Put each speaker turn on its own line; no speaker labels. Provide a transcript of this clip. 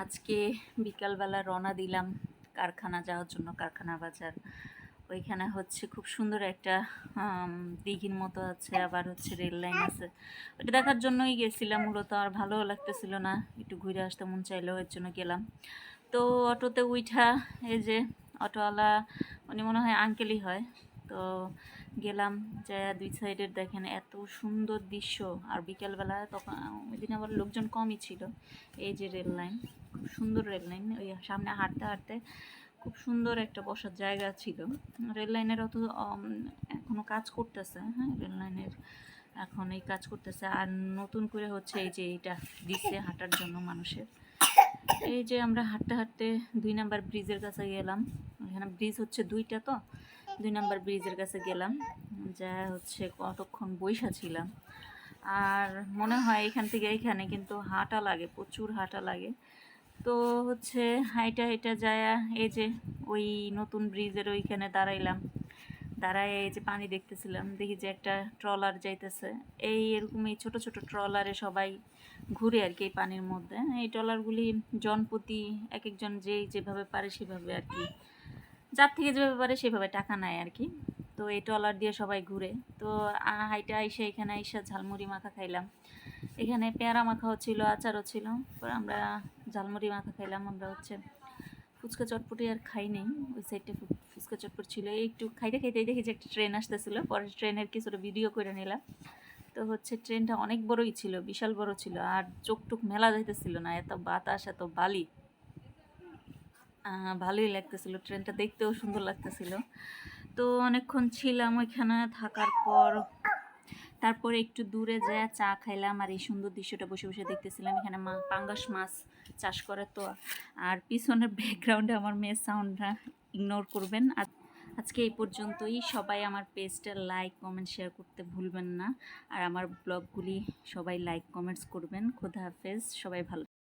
আজকে বিকালবেলা রওনা দিলাম কারখানা যাওয়ার জন্য, কারখানা বাজার। ওইখানে হচ্ছে খুব সুন্দর একটা দিঘির মতো আছে, আবার হচ্ছে রেল লাইন আছে। ওটা দেখার জন্যই গেছিলাম মূলত, আর ভালোও লাগতেছিল না, একটু ঘুরে আসতে মন চাইলো, এর জন্য গেলাম। তো অটোতে উঠা, এই যে অটোওয়ালা, উনি মনে হয় আঙ্কেলই হয়। তো গেলাম, যা দুই সাইডের দেখেন এত সুন্দর দৃশ্য। আর বিকেলবেলা তখন, ওই দিন আবার লোকজন কমই ছিল। এই যে রেল লাইন, খুব সুন্দর রেল লাইন। ওই সামনে হাঁটতে হাঁটতে খুব সুন্দর একটা বসার জায়গা ছিল। রেল লাইনের অত এখনো কাজ করতেছে, হ্যাঁ, রেল লাইনের এখন এই কাজ করতেছে। আর নতুন করে হচ্ছে এই যে এটা দিচ্ছে হাঁটার জন্য মানুষের। এই যে আমরা হাঁটতে হাঁটতে 2 নাম্বার ব্রিজের কাছে গেলাম। এখানে ব্রিজ হচ্ছে 2টা, তো 2 নাম্বার ব্রিজের কাছে গেলাম, যা হচ্ছে কতক্ষণ বইসা ছিলাম। আর মনে হয় এখান থেকে এইখানে কিন্তু হাঁটা লাগে, প্রচুর হাঁটা লাগে। তো হচ্ছে হাইটা হাইটা যায়, এই যে ওই নতুন ব্রিজের ওইখানে দাঁড়াইলাম। দাঁড়ায় এই যে পানি দেখতেছিলাম, দেখি যে একটা ট্রলার যাইতেছে। এই এরকম এই ছোট ছোট ট্রলারে সবাই ঘুরে আর কি এই পানির মধ্যে। এই ট্রলারগুলি জনপ্রতি এক একজন যেভাবে পারে সেভাবে আর কি, যার থেকে যেভাবে পারে সেভাবে টাকা নেয় আর কি। তো এই ট্রলার দিয়ে সবাই ঘুরে। তো হাইটা আইসা এখানে আইসা ঝালমুড়ি মাখা খাইলাম। এখানে পেয়ারা মাখাও ছিল, আচারও ছিল। পরে আমরা ঝালমুড়ি মাখা খাইলাম। আমরা হচ্ছে ফুচকা চটপটি আর খাই নেই, ওই সাইডটা ফুচকা চটপটি ছিল। একটু খাইতে খাইতেই দেখি যে একটা ট্রেন আসতেছিলো, পরে ট্রেনের কিছুটা ভিডিও করে নিলাম। তো হচ্ছে ট্রেনটা অনেক বড়ই ছিল, বিশাল বড় ছিল, আর চোখ টুক মেলা যাইতেছিল না, এত বাতাস এত বালি। ভালোই লাগতেছিল, ট্রেনটা দেখতেও সুন্দর লাগতেছিল। তো অনেকক্ষণ ছিলাম ওইখানে, থাকার পর তারপরে একটু দূরে যেয়ে চা খাইলাম, আর এই সুন্দর দৃশ্যটা বসে বসে দেখতেছিলাম। এখানে পাঙ্গাস মাছ চাষ করে তো। আর পিছনের ব্যাকগ্রাউন্ডে আমার মেয়ের সাউন্ডটা ইগনোর করবেন। আর আজকে এই পর্যন্তই। সবাই আমার পেজটা লাইক কমেন্ট শেয়ার করতে ভুলবেন না, আর আমার ব্লগগুলি সবাই লাইক কমেন্টস করবেন। খোদা হাফেজ, সবাই ভালো।